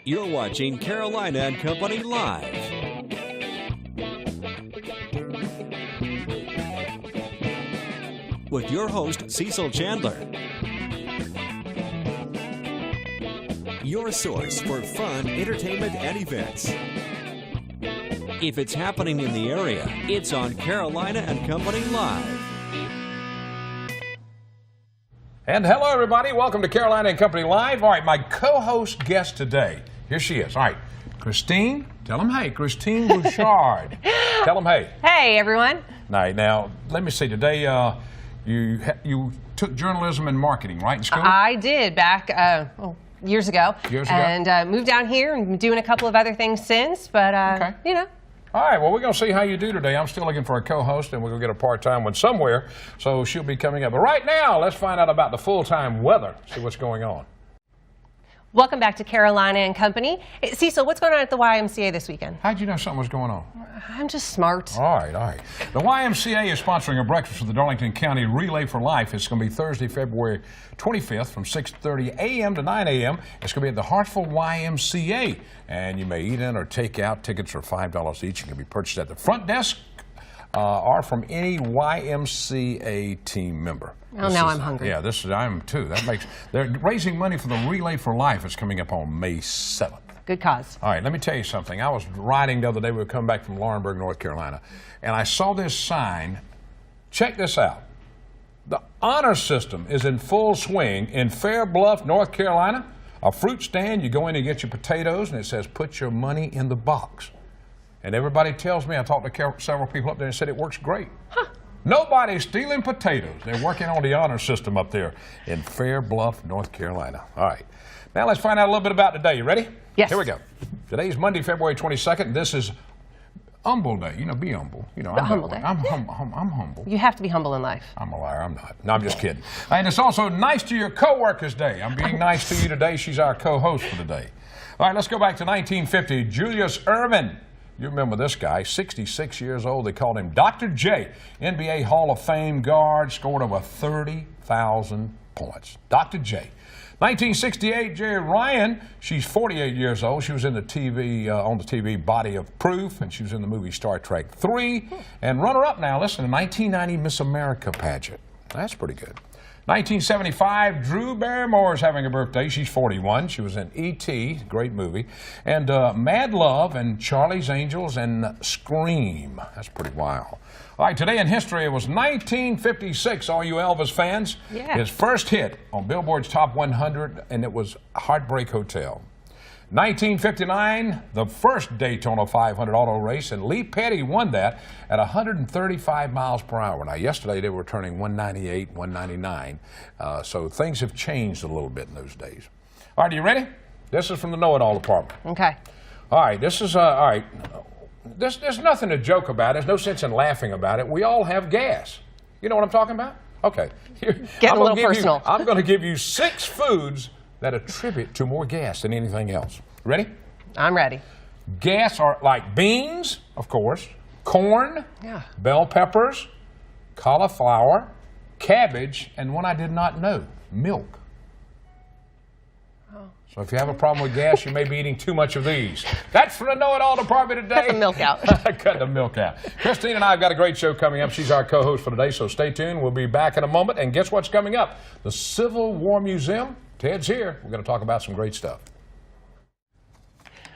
You're watching Carolina and Company Live. With your host, Cecil Chandler. Your source for fun, entertainment, and events. If it's happening in the area, it's on Carolina and Company Live. And hello, everybody. Welcome to Carolina and Company Live. All right, my co-host guest today, here she is. All right, Christine, tell them hey. Christine Bouchard. Tell them hey. Hey, everyone. All right, now, let me see. Today, you took journalism and marketing, right, in school? I did back years ago. And moved down here and been doing a couple of other things since, but, okay. you know. All right, well, we're going to see how you do today. I'm still looking for a co-host, and we're going to get a part-time one somewhere, so she'll be coming up. But right now, let's find out about the full-time weather, see what's going on. Welcome back to Carolina and Company. Hey, Cecil, what's going on at the YMCA this weekend? How'd you know something was going on? I'm just smart. All right, all right. The YMCA is sponsoring a breakfast for the Darlington County Relay for Life. It's going to be Thursday, February 25th from 6:30 a.m. to 9 a.m. It's going to be at the Hartsville YMCA, and you may eat in or take out. Tickets are $5 each and can be purchased at the front desk or from any YMCA team member. Oh, now I'm hungry. Yeah, I'm too. They're raising money for the Relay for Life. It's coming up on May 7th. Good cause. All right, let me tell you something. I was riding the other day. We were coming back from Laurinburg, North Carolina, and I saw this sign. Check this out. The honor system is in full swing in Fair Bluff, North Carolina. A fruit stand, you go in and get your potatoes, and it says, put your money in the box. And everybody tells me, I talked to several people up there and said it works great. Huh. Nobody's stealing potatoes. They're working on the honor system up there in Fair Bluff, North Carolina. All right. Now let's find out a little bit about today. You ready? Yes. Here we go. Today's Monday, February 22nd. This is Humble Day. You know, be humble. You know, I'm humble day. I'm humble. You have to be humble in life. I'm a liar. I'm not. No, I'm just kidding. And it's also Nice to Your Coworkers Day. I'm being nice to you today. She's our co-host for today. All right, let's go back to 1950. Julius Erving. You remember this guy, 66 years old. They called him Dr. J. NBA Hall of Fame guard, scored over 30,000 points. Dr. J. 1968, Jerry Ryan, she's 48 years old. She was in the TV, on the TV Body of Proof, and she was in the movie Star Trek 3. And runner-up now, listen, the 1990 Miss America pageant. That's pretty good. 1975, Drew Barrymore's having a birthday. She's 41. She was in E.T., great movie. And Mad Love and Charlie's Angels and Scream. That's pretty wild. All right, today in history, it was 1956, all you Elvis fans. Yeah. His first hit on Billboard's Top 100, and it was Heartbreak Hotel. 1959, the first Daytona 500 auto race, and Lee Petty won that at 135 miles per hour. Now, yesterday they were turning 198, 199, so things have changed a little bit in those days. All right, are you ready? This is from the Know-It-All department. Okay. All right, this is, all right, there's nothing to joke about. There's no sense in laughing about it. We all have gas. You know what I'm talking about? Okay. Getting a little personal. I'm going to give you 6 foods that attribute to more gas than anything else. Ready? I'm ready. Gas are like beans, of course, corn, bell peppers, cauliflower, cabbage, and one I did not know, milk. Oh. So if you have a problem with gas, you may be eating too much of these. That's from the Know-It-All department today. Cut the milk out. Cut the milk out. Christine and I have got a great show coming up. She's our co-host for today, so stay tuned. We'll be back in a moment. And guess what's coming up? The Civil War Museum. Ted's here. We're going to talk about some great stuff.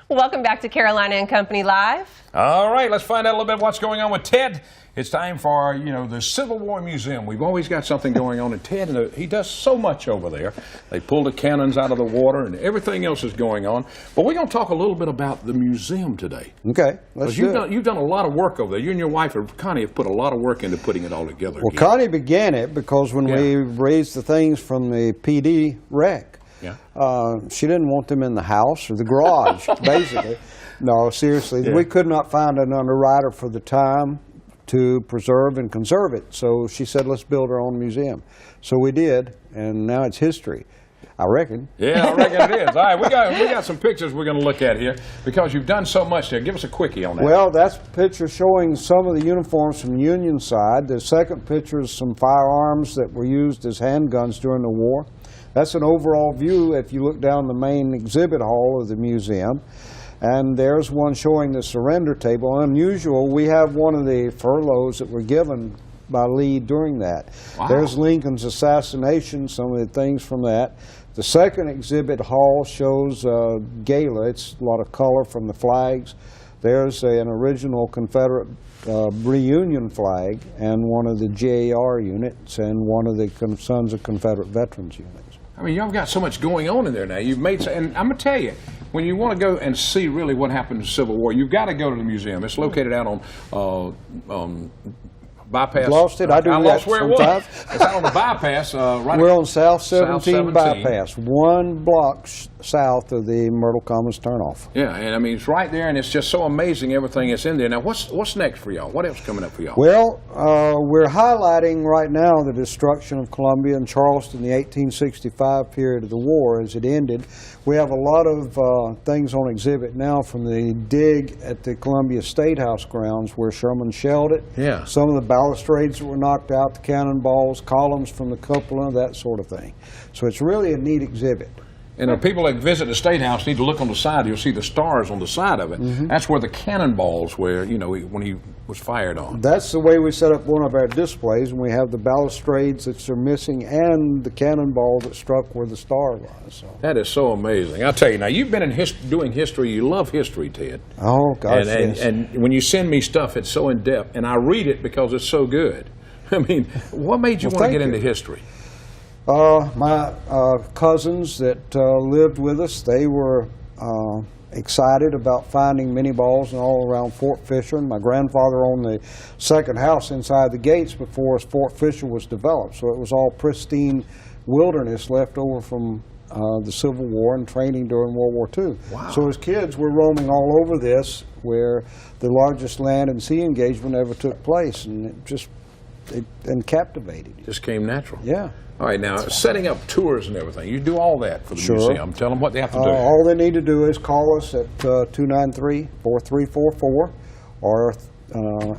Welcome back to Carolina and Company Live. All right, let's find out a little bit what's going on with Ted. It's time for, the Civil War Museum. We've always got something going on, and Ted, he does so much over there. They pull the cannons out of the water, and everything else is going on. But we're going to talk a little bit about the museum today. Okay, let's do it. You've done a lot of work over there. You and your wife, Connie, have put a lot of work into putting it all together. Well, Connie began it because when we raised the things from the PD wreck, she didn't want them in the house or the garage, basically. No, seriously. Yeah. We could not find an underwriter for the time to preserve and conserve it. So she said, let's build our own museum. So we did, and now it's history. I reckon. Yeah, I reckon it is. All right, we got some pictures we're going to look at here because you've done so much there. Give us a quickie on that. Well, that's a picture showing some of the uniforms from the Union side. The second picture is some firearms that were used as handguns during the war. That's an overall view if you look down the main exhibit hall of the museum. And there's one showing the surrender table. Unusual, we have one of the furloughs that were given by Lee during that. Wow. There's Lincoln's assassination, some of the things from that. The second exhibit hall shows gala. It's a lot of color from the flags. There's an original Confederate reunion flag and one of the GAR units and one of the Sons of Confederate Veterans units. I mean, y'all got so much going on in there now. You've made, and I'm going to tell you, when you want to go and see really what happened in the Civil War, you've got to go to the museum. It's located out on bypass. Lost it. I do that where sometimes. it was. It's out on the bypass. Right. We're on South 17 bypass, 1 block south of the Myrtle Commons turnoff. Yeah, and I mean it's right there, and it's just so amazing everything that's in there. Now, what's next for y'all? What else coming up for y'all? Well, we're highlighting right now the destruction of Columbia and Charleston, the 1865 period of the war as it ended. We have a lot of things on exhibit now from the dig at the Columbia State House grounds where Sherman shelled it. Yeah. Some of the balustrades that were knocked out, the cannonballs, columns from the cupola, that sort of thing. So it's really a neat exhibit. And people that visit the State House need to look on the side. You'll see the stars on the side of it. Mm-hmm. That's where the cannonballs were, you know, when he was fired on. That's the way we set up one of our displays, and we have the balustrades that are missing and the cannonball that struck where the star was. So. That is so amazing. I'll tell you, now, you've been in doing history. You love history, Ted. Oh, gosh, yes. And when you send me stuff, it's so in-depth, and I read it because it's so good. I mean, what made you want to get into history? My cousins that lived with us, they were excited about finding mini balls all around Fort Fisher. And my grandfather owned the second house inside the gates before Fort Fisher was developed. So it was all pristine wilderness left over from the Civil War and training during World War II. Wow. So as kids, we're roaming all over this where the largest land and sea engagement ever took place. And it just captivated you. Just came natural. Yeah. All right, now, setting up tours and everything, you do all that for the museum. Tell them what they have to do. All they need to do is call us at 293-4344,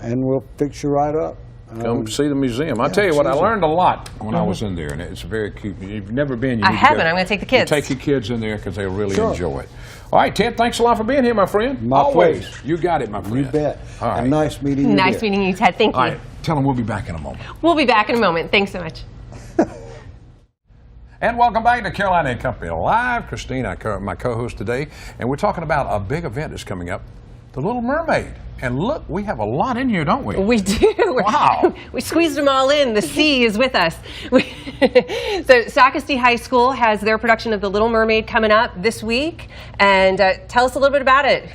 and we'll fix you right up. Come see the museum. I'll tell you what, I learned a lot when I was in there, and it's very cute. You've never been. You I haven't. I'm going to take the kids. Take your kids in there because they'll really enjoy it. All right, Ted, thanks a lot for being here, my friend. My pleasure. You got it, my friend. You bet. All right. And nice meeting you. Nice meeting you, Ted. Thank you. All right, tell them we'll be back in a moment. We'll be back in a moment. Thanks so much. And welcome back to Carolina and Company Live. Christine, my co-host today, and we're talking about a big event that's coming up, The Little Mermaid. And look, we have a lot in here, don't we? We do. Wow. We squeezed them all in. The sea is with us. So Socastee High School has their production of The Little Mermaid coming up this week. And tell us a little bit about it.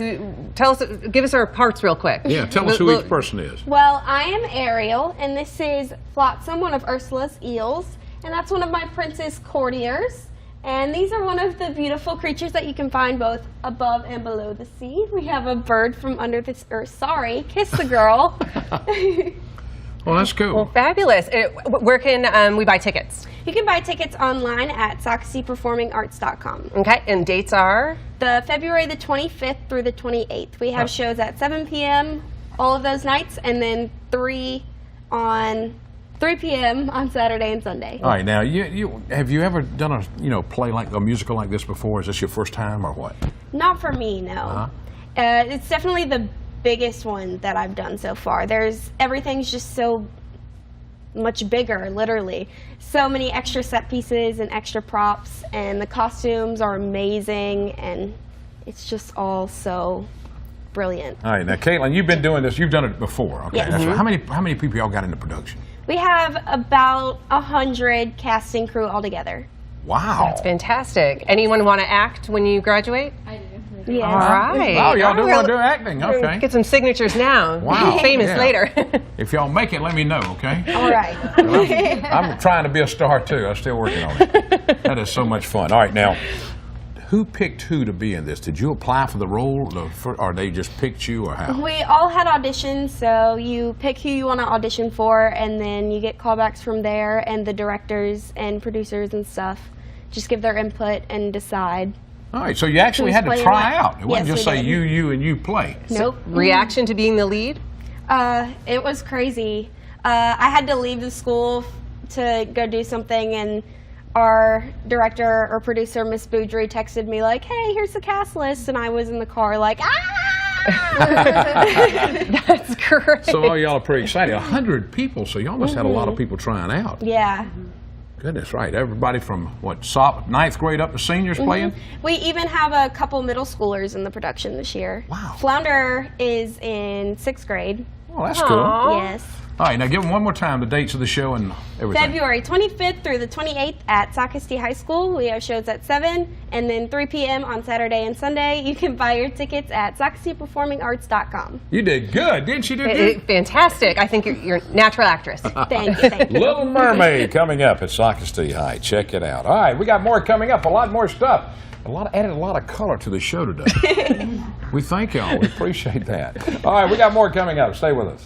Give us our parts real quick. Yeah, tell us who each person is. Well, I am Ariel, and this is Flotsam, one of Ursula's eels. And that's one of my princess courtiers. And these are one of the beautiful creatures that you can find both above and below the sea. We have a bird from under this earth. Sorry, kiss the girl. Well, that's cool. Well, fabulous. Where can we buy tickets? You can buy tickets online at SocasteePerformingArts.com. Okay, and dates are? The February the 25th through the 28th. We have shows at 7 p.m. all of those nights, and then 3 p.m. on Saturday and Sunday. All right, now have you ever done a play like a musical like this before? Is this your first time or what? Not for me, no. It's definitely the biggest one that I've done so far. Everything's just so much bigger, literally. So many extra set pieces and extra props, and the costumes are amazing, and it's just all so brilliant. All right, now Caitlin, you've been doing this. You've done it before, okay? Yes. That's right. How many people y'all got into production? We have about 100 casting crew altogether. Wow. That's fantastic. Anyone want to act when you graduate? I do. Yeah. All right. Oh, y'all do want to do acting, okay. Get some signatures now. Wow. Famous Yeah. later. If y'all make it, let me know, okay? All right. I'm trying to be a star, too. I'm still working on it. That is so much fun. All right, now, who picked who to be in this? Did you apply for the role, or they just picked you, or how? We all had auditions, so you pick who you want to audition for, and then you get callbacks from there, and the directors and producers and stuff just give their input and decide. All right, so you actually had to playing try what? out. It wasn't Yes, just we say did. you, and you play. Nope. Reaction to being the lead? It was crazy. I had to leave the school to go do something, and our director or producer, Miss Boudry, texted me like, "Hey, here's the cast list," and I was in the car like, "Ah!" That's great. So all y'all are pretty excited. 100 people, so y'all must have had a lot of people trying out. Yeah. Goodness, right. Everybody from, what, 9th grade up to seniors playing? We even have a couple middle schoolers in the production this year. Wow. Flounder is in 6th grade. Oh, that's cool. Aw. Yes. All right, now give them one more time the dates of the show and everything. February 25th through the 28th at Socastee High School. We have shows at 7 and then 3 p.m. on Saturday and Sunday. You can buy your tickets at SocasteePerformingArts.com. You did good, didn't you? Do good? Fantastic. I think you're a natural actress. Thank you. Thank you. Little Mermaid coming up at Socastee High. Check it out. All right, we got more coming up, a lot more stuff. Added a lot of color to the show today. We thank y'all. We appreciate that. All right, we got more coming up. Stay with us.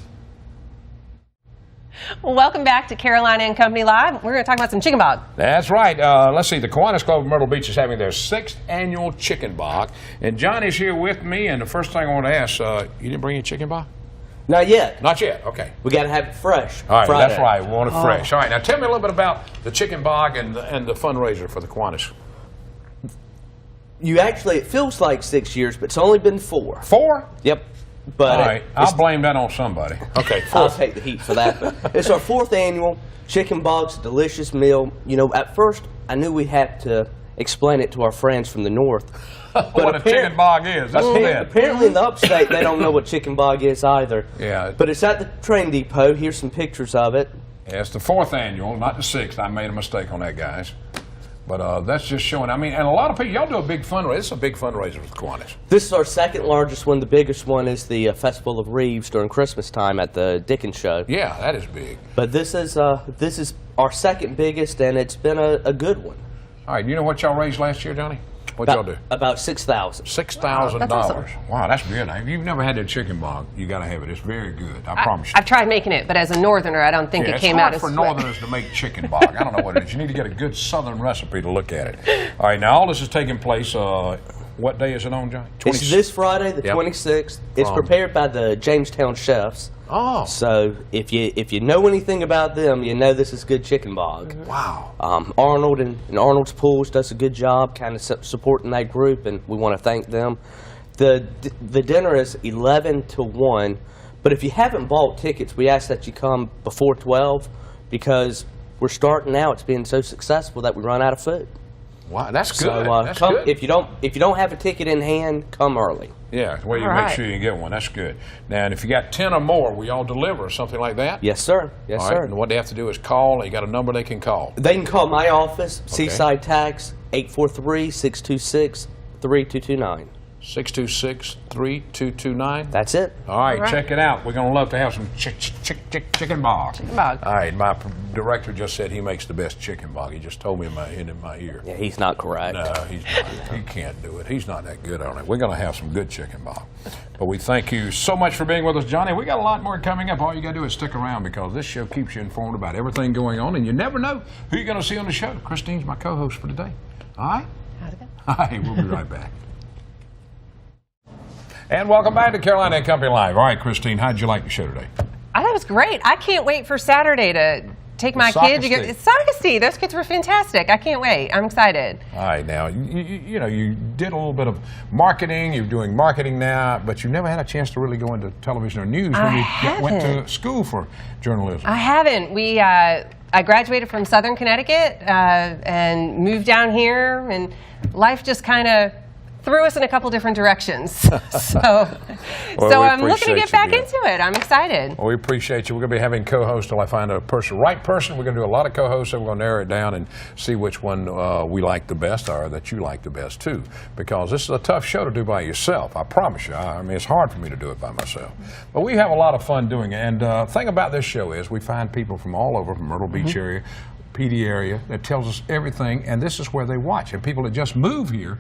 Welcome back to Carolina and Company Live. We're going to talk about some chicken bog. That's right. Let's see. The Kiwanis Club of Myrtle Beach is having their 6th annual chicken bog. And Johnny's here with me. And the first thing I want to ask, you didn't bring your chicken bog? Not yet. Not yet. Okay. We got to have it fresh. All right. Friday. That's right. We want it fresh. All right. Now tell me a little bit about the chicken bog and the fundraiser for the Kiwanis. It feels like 6 years, but it's only been 4. 4? Yep. But All right. I'll blame that on somebody. Okay. I'll take the heat for that. But it's our 4th annual chicken bog's a delicious meal. You know, at first I knew we had to explain it to our friends from the north. What a chicken bog is. That's it. Apparently in the upstate they don't know what chicken bog is either. Yeah. But it's at the train depot. Here's some pictures of it. Yeah, it's the 4th annual, not the 6th. I made a mistake on that, guys. But that's just showing. I mean, and a lot of people, y'all do a big fundraiser. It's a big fundraiser with Kiwanis. This is our 2nd largest one. The biggest one is the Festival of Reeves during Christmas time at the Dickens Show. Yeah, that is big. But this is our 2nd biggest, and it's been a good one. All right, you know what y'all raised last year, Johnny? What'd y'all do? About $6,000. $6,000. awesome. Wow, that's good. Now, if you've never had that chicken bog, you got to have it. It's very good. I promise you. I've tried making it, but as a northerner, I don't think it came out it's as hard for northerners to make chicken bog. I don't know what it is. You need to get a good southern recipe to look at it. All right, now all this is taking place. What day is it on, John? It's this Friday, the 26th. It's prepared by the Jamestown chefs. Oh. So if you know anything about them, you know this is good chicken bog. Wow. Arnold and Arnold's Pools does a good job kind of supporting that group, and we want to thank them. The dinner is 11 to 1, but if you haven't bought tickets, we ask that you come before 12 because we're starting now. It's been so successful that we run out of food. Wow, that's good. So That's come, good. if you don't have a ticket in hand, come early. Yeah, well, you All make right. sure you get one. That's good. Now, and if you got 10 or more, will y'all deliver or something like that? Yes, sir. Yes, All sir. right, and what they have to do is call. You got a number they can call. They can call my office, Seaside Tax, 843-626-3229. 626-3229. That's it. All right, All right. check it out. We're going to love to have some chicken bog. Chicken bog. All right, my director just said he makes the best chicken bog. He just told me in my ear. Yeah, he's not correct. No, he's not. He can't do it. He's not that good on it. We're going to have some good chicken bog. But we thank you so much for being with us, Johnny. We got a lot more coming up. All you got to do is stick around because this show keeps you informed about everything going on, and you never know who you're going to see on the show. Christine's my co-host for today. All right? How's it go? All right, we'll be right back. And welcome back to Carolina and Company Live. All right, Christine, how'd you like the show today? I thought it was great. I can't wait for Saturday to take my kids. It's Socastee. Those kids were fantastic. I can't wait. I'm excited. All right, now, you know, you did a little bit of marketing. You're doing marketing now, but you never had a chance to really go into television or news when you went to school for journalism. I haven't. I graduated from Southern Connecticut and moved down here, and life just kind of threw us in a couple different directions. So I'm looking to get back into it. I'm excited. Well, we appreciate you. We're going to be having co-hosts till I find a right person. We're going to do a lot of co-hosts, and we're going to narrow it down and see which one we like the best or that you like the best, too. Because this is a tough show to do by yourself. I promise you. I mean, it's hard for me to do it by myself. But we have a lot of fun doing it. And the thing about this show is we find people from all over, from Myrtle Beach area, PD area, that tells us everything, and this is where they watch. And people that just move here,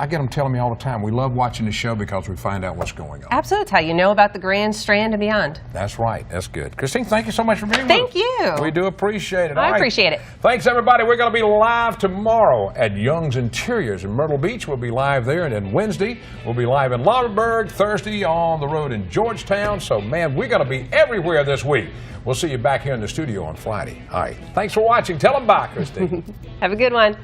I get them telling me all the time, we love watching the show because we find out what's going on. Absolutely. It's how you know about the Grand Strand and beyond. That's right. That's good. Christine, thank you so much for being with us. Thank you. We do appreciate it. I All right. appreciate it. Thanks, everybody. We're going to be live tomorrow at Young's Interiors in Myrtle Beach. We'll be live there. And then Wednesday, we'll be live in Lauderburg. Thursday, on the road in Georgetown. So, man, we're going to be everywhere this week. We'll see you back here in the studio on Friday. All right. Thanks for watching. Tell them bye, Christine. Have a good one.